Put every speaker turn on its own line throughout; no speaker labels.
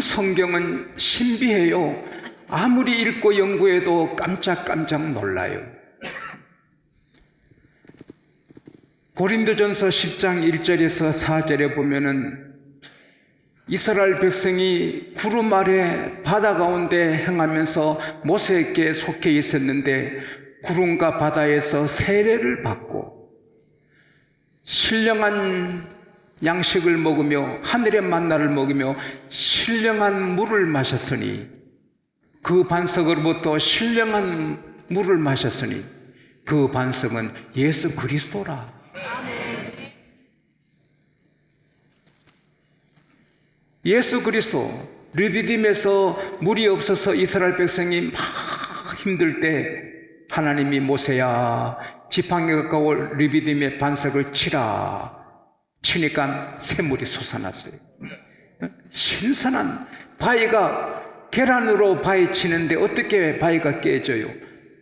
성경은 신비해요. 아무리 읽고 연구해도 깜짝깜짝 놀라요. 고린도전서 10장 1절에서 4절에 보면은 이스라엘 백성이 구름 아래 바다 가운데 행하면서 모세에게 속해 있었는데 구름과 바다에서 세례를 받고 신령한 양식을 먹으며 하늘의 만나를 먹으며 신령한 물을 마셨으니 그 반석으로부터 신령한 물을 마셨으니 그 반석은 예수 그리스도라. 예수 그리스도. 르비딤에서 물이 없어서 이스라엘 백성이 막 힘들 때 하나님이 모세야 지팡이 가까워 르비딤의 반석을 치라. 치니까 샘물이 솟아났어요. 신선한 바위가 계란으로 바위 치는데 어떻게 바위가 깨져요?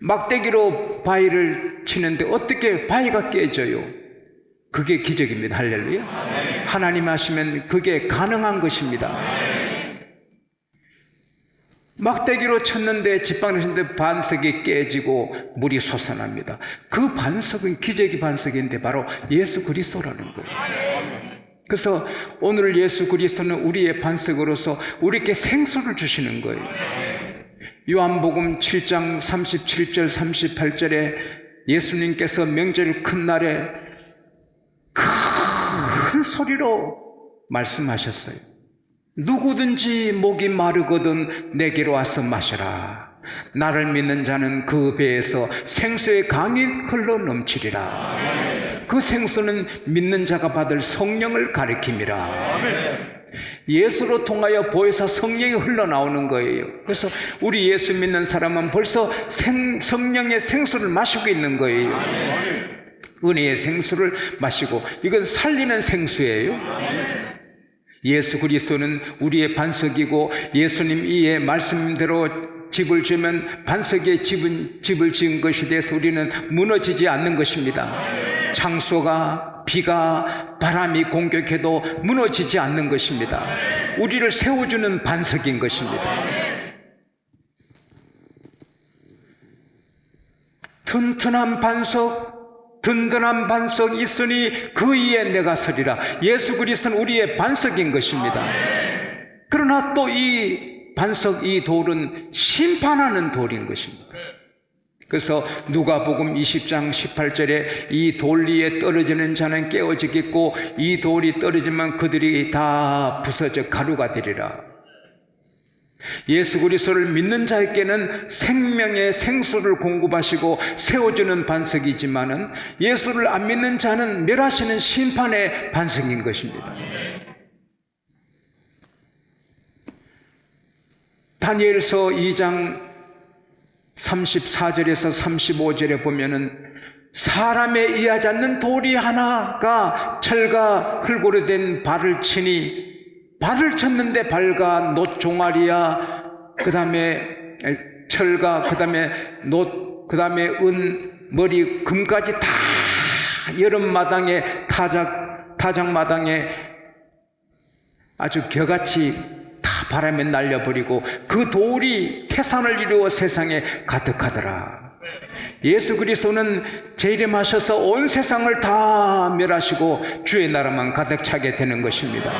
막대기로 바위를 치는데 어떻게 바위가 깨져요? 그게 기적입니다. 할렐루야. 하나님 하시면 그게 가능한 것입니다. 막대기로 쳤는데 지팡이로 쳤는데 반석이 깨지고 물이 솟아납니다. 그 반석은 기적의 반석인데 바로 예수 그리스도라는 거예요. 그래서 오늘 예수 그리스도는 우리의 반석으로서 우리에게 생수를 주시는 거예요. 요한복음 7장 37절 38절에 예수님께서 명절 큰 날에 큰 소리로 말씀하셨어요. 누구든지 목이 마르거든 내게로 와서 마셔라. 나를 믿는 자는 그 배에서 생수의 강이 흘러 넘치리라. 그 생수는 믿는 자가 받을 성령을 가리킴이라. 예수로 통하여 보혜사 성령이 흘러나오는 거예요. 그래서 우리 예수 믿는 사람은 벌써 성령의 생수를 마시고 있는 거예요. 은혜의 생수를 마시고, 이건 살리는 생수예요. 예수 그리스도는 우리의 반석이고 예수님 이의 말씀대로 집을 지으면 반석에 집을 지은 것이 돼서 우리는 무너지지 않는 것입니다. 창수가 비가 바람이 공격해도 무너지지 않는 것입니다. 우리를 세워주는 반석인 것입니다. 튼튼한 반석 있으니 그 위에 내가 서리라. 예수 그리스도는 우리의 반석인 것입니다. 그러나 또 이 반석, 이 돌은 심판하는 돌인 것입니다. 그래서 누가복음 20장 18절에 이 돌 위에 떨어지는 자는 깨어지겠고 이 돌이 떨어지면 그들이 다 부서져 가루가 되리라. 예수 그리스도를 믿는 자에게는 생명의 생수를 공급하시고 세워주는 반석이지만은 예수를 안 믿는 자는 멸하시는 심판의 반석인 것입니다. 다니엘서 2장 34절에서 35절에 보면은 사람에 의하지 않는 돌이 하나가 철과 흙으로 된 발을 치니 발을 쳤는데 발과 놋 종아리야, 그 다음에 철과, 그 다음에 놋, 그 다음에 은, 머리, 금까지 다 여름마당에 타작마당에 아주 겨같이 다 바람에 날려버리고 그 돌이 태산을 이루어 세상에 가득하더라. 예수 그리스도는 재림하셔서 온 세상을 다 멸하시고 주의 나라만 가득 차게 되는 것입니다.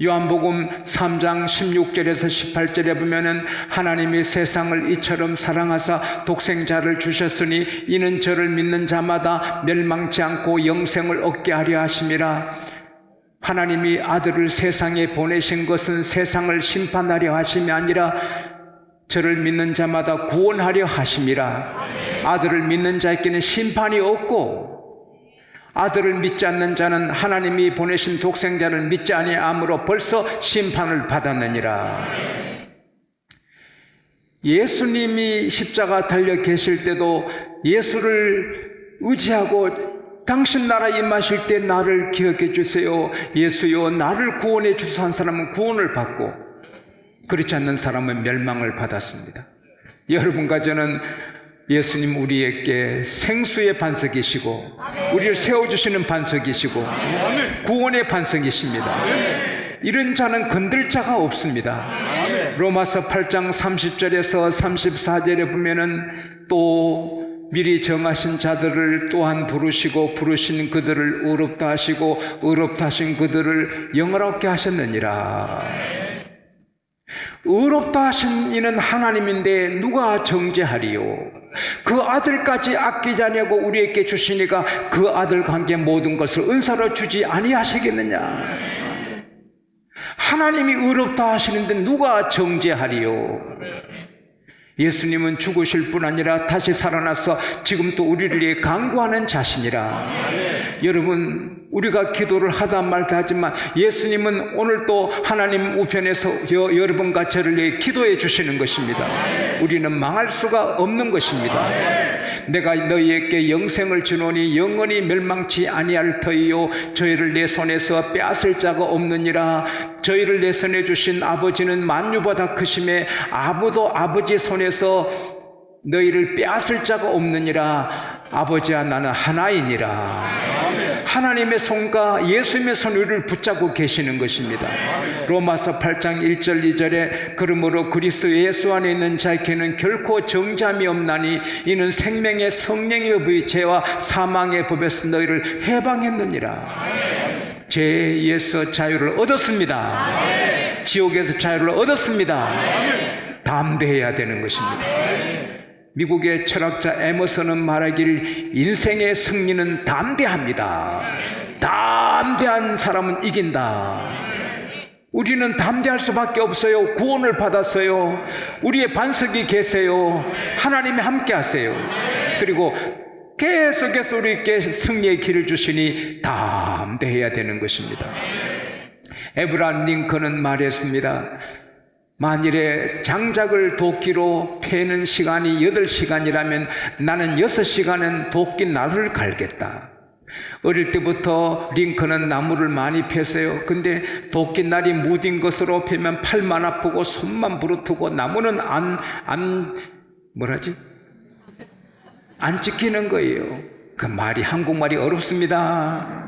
요한복음 3장 16절에서 18절에 보면은 하나님이 세상을 이처럼 사랑하사 독생자를 주셨으니 이는 저를 믿는 자마다 멸망치 않고 영생을 얻게 하려 하심이라. 하나님이 아들을 세상에 보내신 것은 세상을 심판하려 하심이 아니라 저를 믿는 자마다 구원하려 하심이라. 아들을 믿는 자에게는 심판이 없고 아들을 믿지 않는 자는 하나님이 보내신 독생자를 믿지 아니함으로 벌써 심판을 받았느니라. 예수님이 십자가 달려 계실 때도 예수를 의지하고 당신 나라 임하실 때 나를 기억해 주세요. 예수여 나를 구원해 주소 한 사람은 구원을 받고 그렇지 않는 사람은 멸망을 받았습니다. 여러분과 저는 예수님 우리에게 생수의 반석이시고 우리를 세워주시는 반석이시고 구원의 반석이십니다. 이런 자는 건들 자가 없습니다. 로마서 8장 30절에서 34절에 보면은 또 미리 정하신 자들을 또한 부르시고 부르신 그들을 의롭다 하시고 의롭다 하신 그들을 영화롭게 하셨느니라. 의롭다 하신 이는 하나님인데 누가 정죄하리요? 그 아들까지 아끼지 아니하고 우리에게 주시니까 그 아들 관계 모든 것을 은사로 주지 아니하시겠느냐? 하나님이 의롭다 하시는데 누가 정죄하리요? 예수님은 죽으실 뿐 아니라 다시 살아나서 지금 또 우리를 위해 간구하는 자신이라. 여러분, 우리가 기도를 하다 말다 하지만 예수님은 오늘 또 하나님 우편에서 여러분과 저를 위해 기도해 주시는 것입니다. 우리는 망할 수가 없는 것입니다. 내가 너희에게 영생을 주노니 영원히 멸망치 아니할 터이요 저희를 내 손에서 빼앗을 자가 없느니라. 저희를 내 손에 주신 아버지는 만유보다 크심에 아무도 아버지 손에서 너희를 빼앗을 자가 없느니라. 아버지와 나는 하나이니라. 하나님의 손과 예수님의 손 우리를 붙잡고 계시는 것입니다. 로마서 8장 1절 2절에 그러므로 그리스도 예수 안에 있는 자에게는 결코 정죄함이 없나니 이는 생명의 성령의 법의 죄와 사망의 법에서 너희를 해방했느니라. 죄에서 자유를 얻었습니다. 지옥에서 자유를 얻었습니다. 담대해야 되는 것입니다. 미국의 철학자 에머슨은 말하기를 인생의 승리는 담대합니다. 담대한 사람은 이긴다. 우리는 담대할 수밖에 없어요. 구원을 받았어요. 우리의 반석이 계세요. 하나님이 함께 하세요. 그리고 계속해서 우리에게 승리의 길을 주시니 담대해야 되는 것입니다. 에브라함 링컨은 말했습니다. 만일에 장작을 도끼로 패는 시간이 8시간이라면 나는 6시간은 도끼 나를 갈겠다. 어릴 때부터 링컨은 나무를 많이 폈어요. 근데 도끼날이 무딘 것으로 패면 팔만 아프고 손만 부르트고 나무는 안 찍히는 거예요. 그 말이 한국말이 어렵습니다.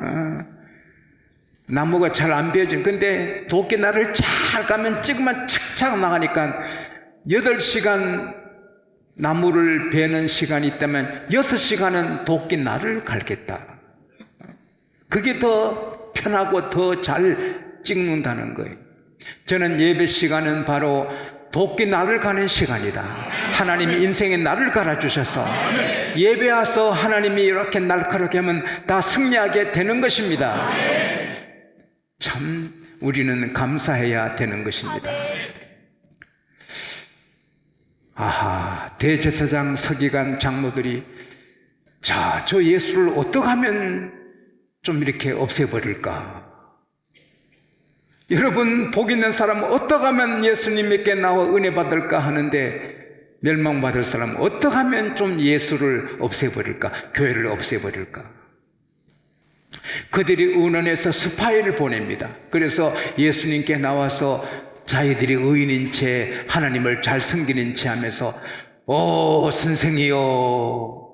나무가 잘 안 베어진. 근데 도끼날을 잘 가면 찍으면 착착 나가니까 8시간 나무를 베는 시간이 있다면 6시간은 도끼날을 갈겠다. 그게 더 편하고 더 잘 찍는다는 거예요. 저는 예배 시간은 바로 도끼날을 가는 시간이다. 하나님이 인생의 날을 갈아주셔서 예배 와서 하나님이 이렇게 날카롭게 하면 다 승리하게 되는 것입니다. 참 우리는 감사해야 되는 것입니다. 아하, 대제사장 서기관 장로들이 저 예수를 어떻게 하면 좀 이렇게 없애버릴까? 여러분, 복 있는 사람은 어떻게 하면 예수님께 나와 은혜 받을까 하는데 멸망받을 사람은 어떻게 하면 좀 예수를 없애버릴까? 교회를 없애버릴까? 그들이 의논해서 스파이를 보냅니다. 그래서 예수님께 나와서 자기들이 의인인 채 하나님을 잘 섬기는 채 하면서 선생이요,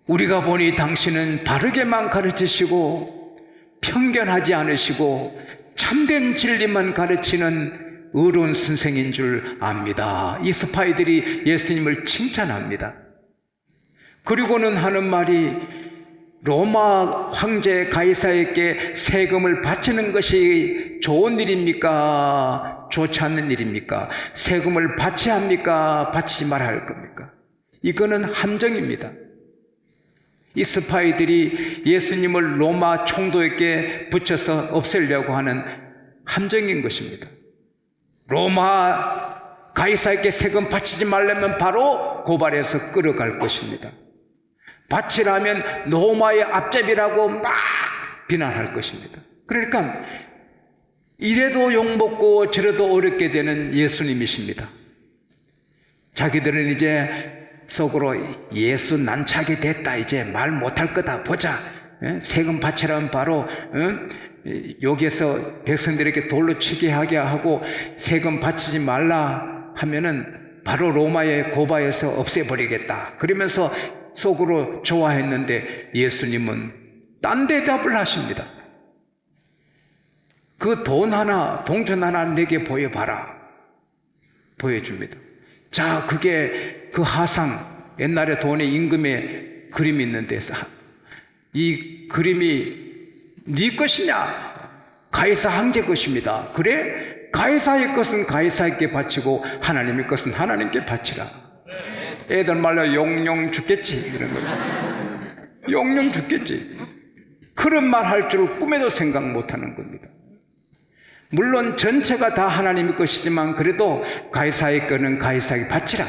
우리가 보니 당신은 바르게만 가르치시고 편견하지 않으시고 참된 진리만 가르치는 의로운 선생인 줄 압니다. 이 스파이들이 예수님을 칭찬합니다. 그리고는 하는 말이 로마 황제 가이사에게 세금을 바치는 것이 좋은 일입니까? 좋지 않는 일입니까? 세금을 바쳐야 합니까? 바치지 말아야 할 겁니까? 이거는 함정입니다. 이 스파이들이 예수님을 로마 총독에게 붙여서 없애려고 하는 함정인 것입니다. 로마 가이사에게 세금 바치지 말려면 바로 고발해서 끌어갈 것입니다. 바치라면 로마의 앞잡이라고 막 비난할 것입니다. 그러니까 이래도 욕먹고 저래도 어렵게 되는 예수님이십니다. 자기들은 이제 속으로 예수 난착이 됐다, 이제 말 못할 거다, 보자. 세금 바치라면 바로 여기에서 백성들에게 돌로 치게 하게 하고 세금 바치지 말라 하면은 바로 로마에 고발해서 없애버리겠다. 그러면서 속으로 좋아했는데 예수님은 딴 대답을 하십니다. 그 돈 하나, 동전 하나 내게 보여봐라. 보여줍니다. 자, 그게 그 하상, 옛날에 돈의 임금의 그림이 있는데 이 그림이 네 것이냐? 가이사 황제 것입니다. 그래? 가이사의 것은 가이사에게 바치고 하나님의 것은 하나님께 바치라. 애들 말로 용용 죽겠지 이런 거예요. 용용 죽겠지. 그런 말 할 줄 꿈에도 생각 못하는 겁니다. 물론 전체가 다 하나님의 것이지만 그래도 가이사의 것은 가이사에게 바치라.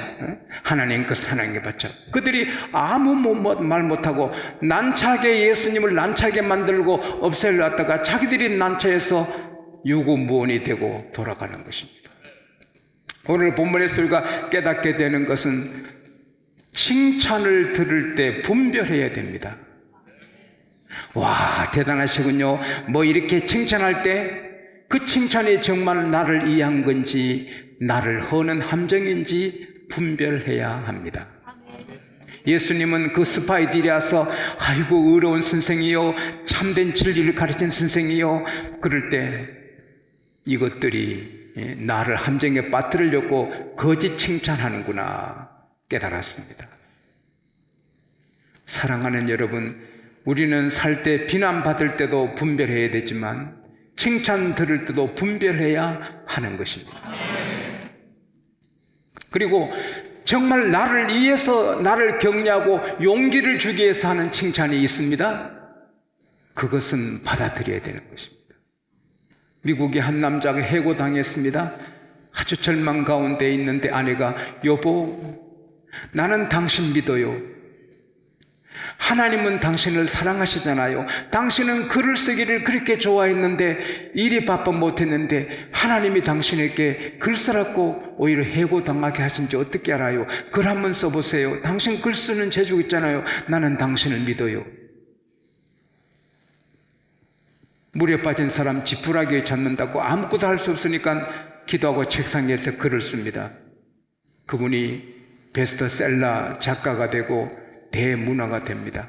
하나님의 것은 하나님께 바치라. 그들이 아무 말 못하고 난차게 예수님을 난차게 만들고 없애려다가 자기들이 난차해서 유구무원이 되고 돌아가는 것입니다. 오늘 본문에서 우리가 깨닫게 되는 것은 칭찬을 들을 때 분별해야 됩니다. 와, 대단하시군요. 뭐 이렇게 칭찬할 때 그 칭찬이 정말 나를 위한 건지 나를 허는 함정인지 분별해야 합니다. 예수님은 그 스파이들이 와서 아이고 의로운 선생이요, 참된 진리를 가르친 선생이요, 그럴 때 이것들이 나를 함정에 빠뜨리려고 거짓 칭찬하는구나 깨달았습니다. 사랑하는 여러분, 우리는 살 때 비난받을 때도 분별해야 되지만 칭찬 들을 때도 분별해야 하는 것입니다. 그리고 정말 나를 위해서 나를 격려하고 용기를 주기 위해서 하는 칭찬이 있습니다. 그것은 받아들여야 되는 것입니다. 미국의 한 남자가 해고당했습니다. 아주 절망 가운데 있는데 아내가 여보, 나는 당신 믿어요. 하나님은 당신을 사랑하시잖아요. 당신은 글을 쓰기를 그렇게 좋아했는데 일이 바빠 못했는데 하나님이 당신에게 글 쓰라고 오히려 해고당하게 하신지 어떻게 알아요? 글 한번 써보세요. 당신 글 쓰는 재주 있잖아요. 나는 당신을 믿어요. 물에 빠진 사람 지푸라기에 잡는다고 아무것도 할 수 없으니까 기도하고 책상에서 글을 씁니다. 그분이 베스트셀러 작가가 되고 대문화가 됩니다.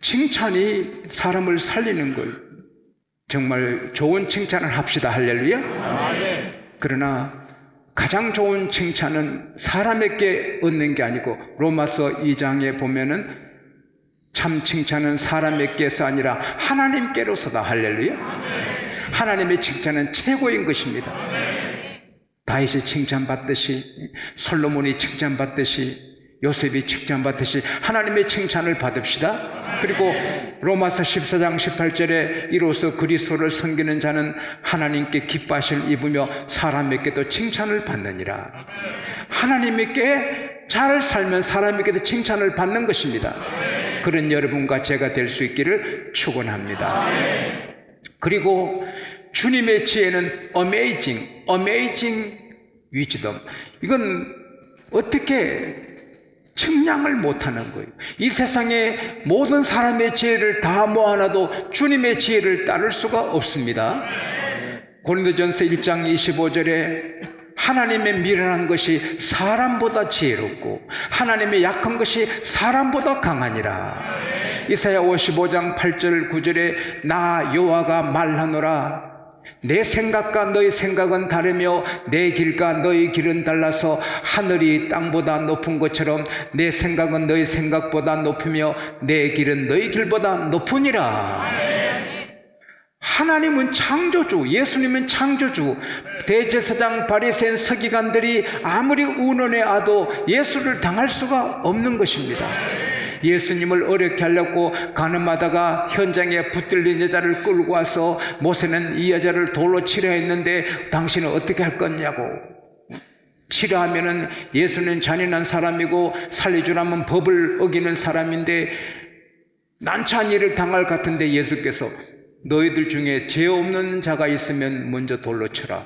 칭찬이 사람을 살리는 걸 정말 좋은 칭찬을 합시다. 할렐루야. 그러나 가장 좋은 칭찬은 사람에게 얻는 게 아니고 로마서 2장에 보면은 참 칭찬은 사람에게서 아니라 하나님께로서다. 할렐루야. 하나님의 칭찬은 최고인 것입니다. 다윗이 칭찬받듯이, 솔로몬이 칭찬받듯이, 요셉이 칭찬받듯이 하나님의 칭찬을 받읍시다. 그리고 로마서 14장 18절에 이로써 그리스도를 섬기는 자는 하나님께 기뻐하실 입으며 사람에게도 칭찬을 받느니라. 하나님께 잘 살면 사람에게도 칭찬을 받는 것입니다. 그런 여러분과 제가 될 수 있기를 축원합니다. 그리고 주님의 지혜는 amazing wisdom. 이건 어떻게 측량을 못하는 거예요. 이 세상에 모든 사람의 지혜를 다 모아놔도 주님의 지혜를 따를 수가 없습니다. 고린도전서 1장 25절에 하나님의 미련한 것이 사람보다 지혜롭고 하나님의 약한 것이 사람보다 강하니라. 이사야 55장 8절 9절에 나 여호와가 말하노라. 내 생각과 너희 생각은 다르며 내 길과 너희 길은 달라서 하늘이 땅보다 높은 것처럼 내 생각은 너희 생각보다 높으며 내 길은 너희 길보다 높으니라. 하나님은 창조주, 예수님은 창조주. 대제사장 바리새인 서기관들이 아무리 운원해 와도 예수를 당할 수가 없는 것입니다. 예수님을 어렵게 하려고 가늠하다가 현장에 붙들린 여자를 끌고 와서 모세는 이 여자를 돌로 치려 했는데 당신은 어떻게 할 거냐고. 치려 하면은 예수는 잔인한 사람이고 살려주라면 법을 어기는 사람인데 난처한 일을 당할 것 같은데 예수께서 너희들 중에 죄 없는 자가 있으면 먼저 돌로 쳐라.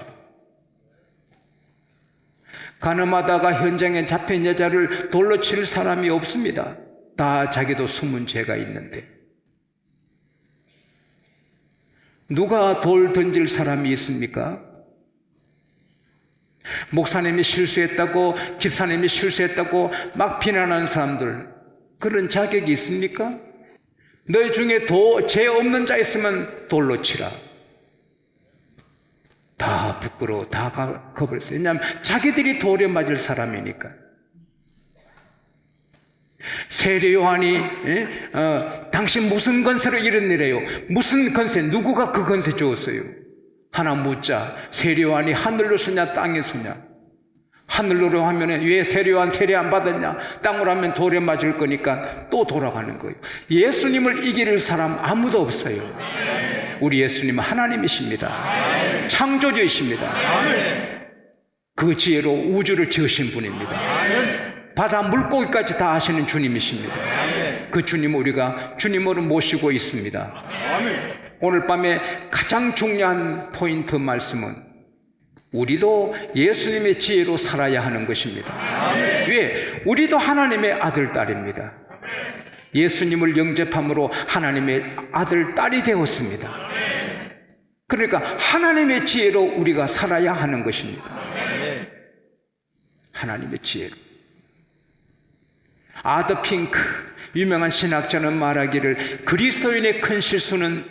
가늠하다가 현장에 잡힌 여자를 돌로 칠 사람이 없습니다. 다 자기도 숨은 죄가 있는데 누가 돌 던질 사람이 있습니까? 목사님이 실수했다고, 집사님이 실수했다고 막 비난하는 사람들, 그런 자격이 있습니까? 너희 중에 죄 없는 자 있으면 돌로 치라. 다 부끄러워, 다 겁을했어요. 왜냐하면 자기들이 돌에 맞을 사람이니까. 세례 요한이 당신 무슨 건세로 이런 일해요? 무슨 건세? 누구가 그 건세 주었어요? 하나 묻자. 세례 요한이 하늘로 서냐 땅에 서냐? 하늘로 하면 왜 세례 요한 세례 안 받았냐? 땅으로 하면 돌에 맞을 거니까 또 돌아가는 거예요. 예수님을 이길 사람 아무도 없어요. 우리 예수님은 하나님이십니다. 창조주이십니다. 그 지혜로 우주를 지으신 분입니다. 바다 물고기까지 다 아시는 주님이십니다. 그 주님을 우리가 주님으로 모시고 있습니다. 오늘 밤에 가장 중요한 포인트 말씀은 우리도 예수님의 지혜로 살아야 하는 것입니다. 왜? 우리도 하나님의 아들, 딸입니다. 예수님을 영접함으로 하나님의 아들, 딸이 되었습니다. 그러니까 하나님의 지혜로 우리가 살아야 하는 것입니다. 하나님의 지혜로. 아더 핑크 유명한 신학자는 말하기를 그리스도인의 큰 실수는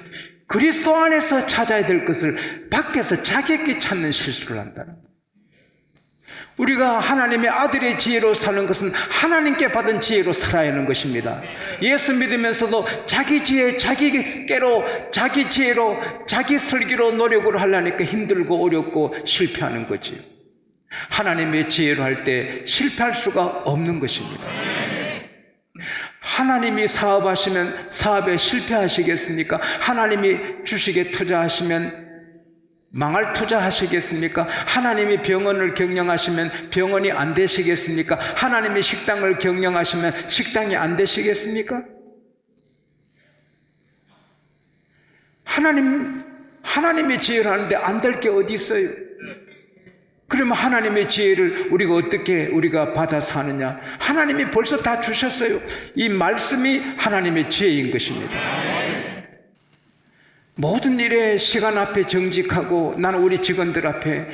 그리스도 안에서 찾아야 될 것을 밖에서 자기에게 찾는 실수를 한다. 우리가 하나님의 아들의 지혜로 사는 것은 하나님께 받은 지혜로 살아야 하는 것입니다. 예수 믿으면서도 자기 지혜, 자기께로, 자기 지혜로, 자기 설계로 노력을 하려니까 힘들고 어렵고 실패하는 거지. 하나님의 지혜로 할 때 실패할 수가 없는 것입니다. 하나님이 사업하시면 사업에 실패하시겠습니까? 하나님이 주식에 투자하시면 망할 투자하시겠습니까? 하나님이 병원을 경영하시면 병원이 안 되시겠습니까? 하나님이 식당을 경영하시면 식당이 안 되시겠습니까? 하나님의 지혜를 하는데 안 될 게 어디 있어요? 그러면 하나님의 지혜를 우리가 받아서 하느냐? 하나님이 벌써 다 주셨어요. 이 말씀이 하나님의 지혜인 것입니다. 모든 일에 시간 앞에 정직하고 나는 우리 직원들 앞에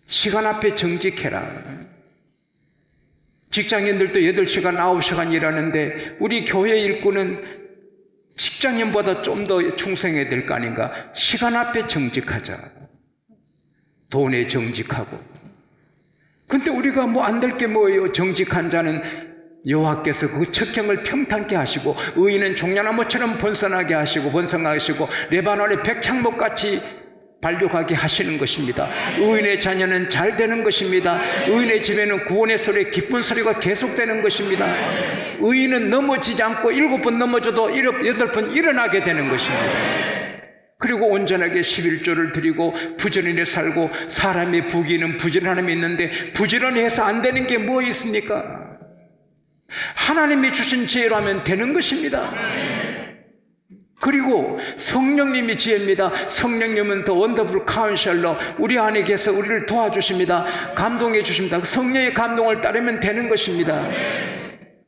시간 앞에 정직해라. 직장인들도 8시간, 9시간 일하는데 우리 교회 일꾼은 직장인보다 좀 더 충성해야 될 거 아닌가? 시간 앞에 정직하자. 돈에 정직하고. 근데 우리가 뭐 안 될 게 뭐예요? 정직한 자는 여호와께서 그 척경을 평탄케 하시고 의인은 종려나무처럼 번성하게 하시고 레바논의 백향목같이 발육하게 하시는 것입니다. 의인의 자녀는 잘 되는 것입니다. 의인의 집에는 구원의 소리, 기쁜 소리가 계속되는 것입니다. 의인은 넘어지지 않고 7번 넘어져도 8번 일어나게 되는 것입니다. 그리고 온전하게 11조를 드리고 부지런히 살고 사람의 부귀는 부지런함이 있는데 부지런히 해서 안 되는 게 뭐 있습니까? 하나님이 주신 지혜로 하면 되는 것입니다. 그리고 성령님이 지혜입니다. 성령님은 더 원더풀 카운셀러 우리 안에 계셔 우리를 도와주십니다. 감동해 주십니다. 성령의 감동을 따르면 되는 것입니다.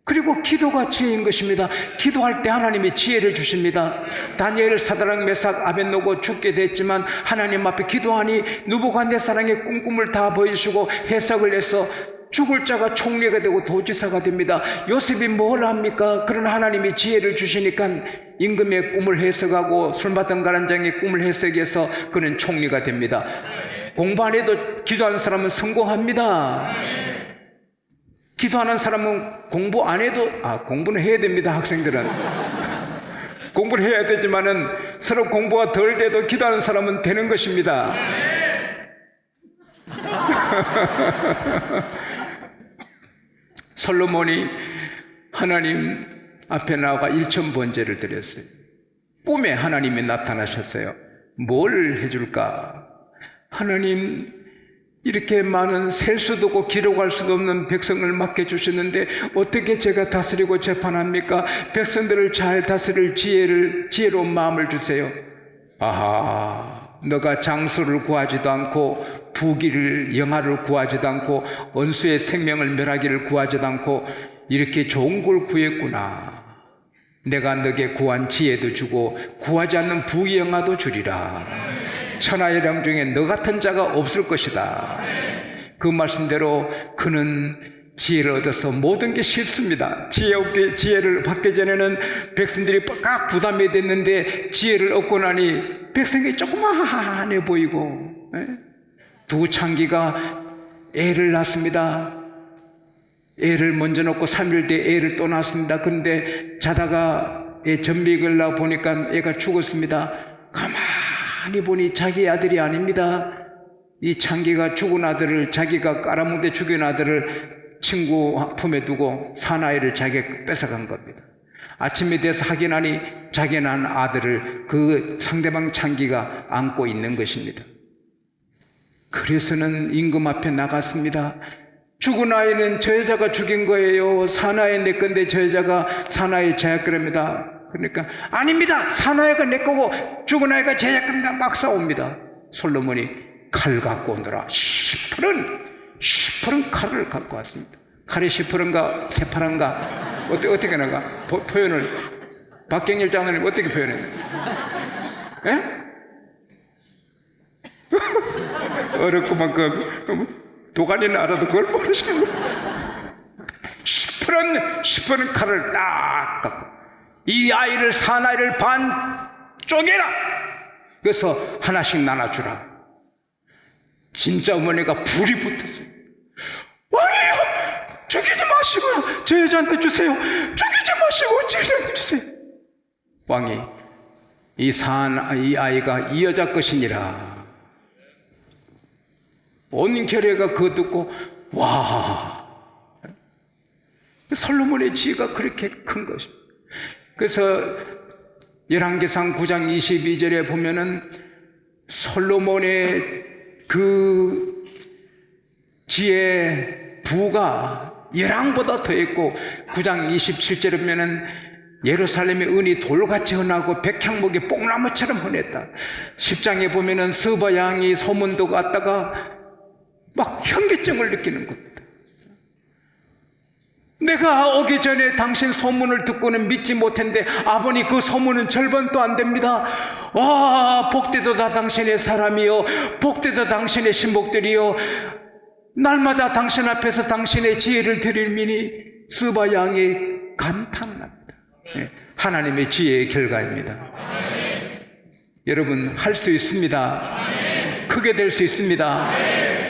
그리고 기도가 지혜인 것입니다. 기도할 때 하나님이 지혜를 주십니다. 다니엘, 사드락, 메삭, 아벳노고 죽게 됐지만 하나님 앞에 기도하니 느부갓네살의 꿈꿈을 다 보여주시고 해석을 해서 죽을 자가 총리가 되고 도지사가 됩니다. 요셉이 뭘 합니까? 그러나 하나님이 지혜를 주시니까 임금의 꿈을 해석하고 술 받은 가난장의 꿈을 해석해서 그는 총리가 됩니다. 공부 안 해도 기도하는 사람은 성공합니다. 기도하는 사람은 공부 안 해도 공부는 해야 됩니다. 학생들은 공부를 해야 되지만은 서로 공부가 덜 돼도 기도하는 사람은 되는 것입니다. 솔로몬이 하나님 앞에 나가 1000번제를 드렸어요. 꿈에 하나님이 나타나셨어요. 뭘 해줄까? 하나님, 이렇게 많은 셀 수도 없고 기록할 수도 없는 백성을 맡겨주셨는데 어떻게 제가 다스리고 재판합니까? 백성들을 잘 다스릴 지혜로운 마음을 주세요. 아하, 너가 장수를 구하지도 않고 부귀를 영화를 구하지도 않고 원수의 생명을 멸하기를 구하지도 않고 이렇게 좋은 걸 구했구나. 내가 너에게 구한 지혜도 주고 구하지 않는 부귀 영화도 주리라. 천하의 령 중에 너 같은 자가 없을 것이다. 그 말씀대로 그는 지혜를 얻어서 모든 게 쉽습니다. 지혜를 받기 전에는 백성들이 꽉 부담이 됐는데 지혜를 얻고 나니 백성이 조그만해 보이고 두 창기가 애를 낳습니다. 애를 먼저 낳고 3일 뒤에 애를 또 낳습니다. 그런데 자다가 애 전비를 나 보니까 애가 죽었습니다. 가만히 보니 자기 아들이 아닙니다. 이 창기가 죽은 아들을, 자기가 깔아뭉대 죽인 아들을 친구 품에 두고 사나이를 자기가 뺏어간 겁니다. 아침이 돼서 확인하니 자기 낳은 아들을 그 상대방 창기가 안고 있는 것입니다. 그래서는 임금 앞에 나갔습니다. 죽은 아이는 저 여자가 죽인 거예요. 사나이 내 건데 저 여자가 사나이 제약거랍니다. 그러니까 아닙니다. 사나이가 내 거고 죽은 아이가 제약겁니다. 막 싸웁니다. 솔로몬이 칼 갖고 오느라 시퍼런 칼을 갖고 왔습니다. 칼이 시퍼런가 새파란가 어떻게 나가? 표현을 박경일 장로님 어떻게 표현해요? 예? 어렵구만. 도가니는 알아도 그걸 모르시는 거예요. 시퍼런 칼을 딱 갖고 이 아이를, 사나이를 반 쪼개라. 그래서 하나씩 나눠주라. 진짜 어머니가 불이 붙었어요. 아니요, 죽이지 마시고요, 저 여자한테 주세요. 죽이지 마시고 저 여자한테 주세요. 왕이 이 아이가 이 여자 것이니라. 온 결례가 그거 듣고 와, 솔로몬의 지혜가 그렇게 큰 것입니다. 그래서 열왕기상 9장 22절에 보면은 솔로몬의 그 지혜 부가 열왕보다 더 있고 9장 27절에 보면은 예루살렘의 은이 돌같이 흔하고 백향목이 뽕나무처럼 흔했다. 10장에 보면은 스바 양이 소문도 갔다가 막 현기증을 느끼는 겁니다. 내가 오기 전에 당신 소문을 듣고는 믿지 못했는데 아버님 그 소문은 절반도 안 됩니다. 와, 복되도다 당신의 사람이요, 복되도다 당신의 신복들이요, 날마다 당신 앞에서 당신의 지혜를 드릴미니 스바 양이 감탄합니다. 하나님의 지혜의 결과입니다. 여러분 할 수 있습니다. 크게 될 수 있습니다.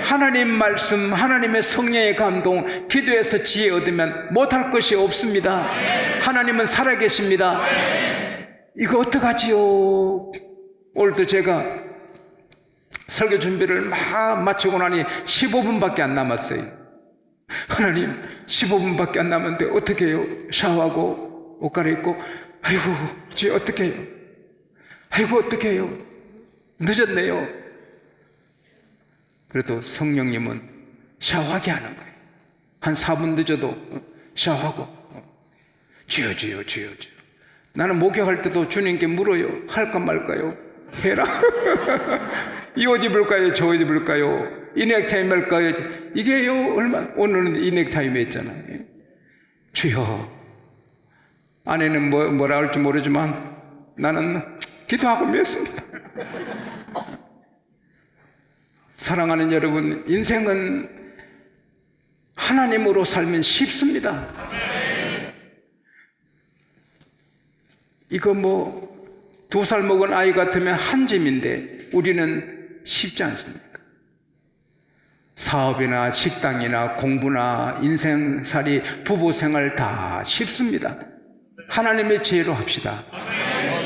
하나님 말씀, 하나님의 성령의 감동, 기도해서 지혜 얻으면 못할 것이 없습니다. 하나님은 살아계십니다. 이거 어떡하지요? 오늘도 제가 설교 준비를 막 마치고 나니 15분밖에 안 남았어요. 하나님 15분밖에 안 남았는데 어떻게 해요? 샤워하고 옷 갈아입고 아이고 이제 어떻게 해요? 아이고 어떻게 해요? 늦었네요. 그래도 성령님은 샤워하게 하는 거예요. 한 4분 늦어도 샤워하고 주여. 나는 목욕할 때도 주님께 물어요. 할까 말까요? 해라. 이 옷 입을까요? 저 옷 입을까요? 이 넥타이 말까요? 이게요 오늘은 이 넥타이 맸잖아요. 주여. 아내는 뭐라 할지 모르지만 나는 기도하고 맸습니다. 사랑하는 여러분, 인생은 하나님으로 살면 쉽습니다. 이거 2살 먹은 아이 같으면 한 짐인데 우리는 쉽지 않습니까? 사업이나 식당이나 공부나 인생살이, 부부생활 다 쉽습니다. 하나님의 지혜로 합시다.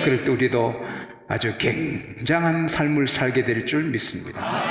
그럴 때 우리도 아주 굉장한 삶을 살게 될 줄 믿습니다.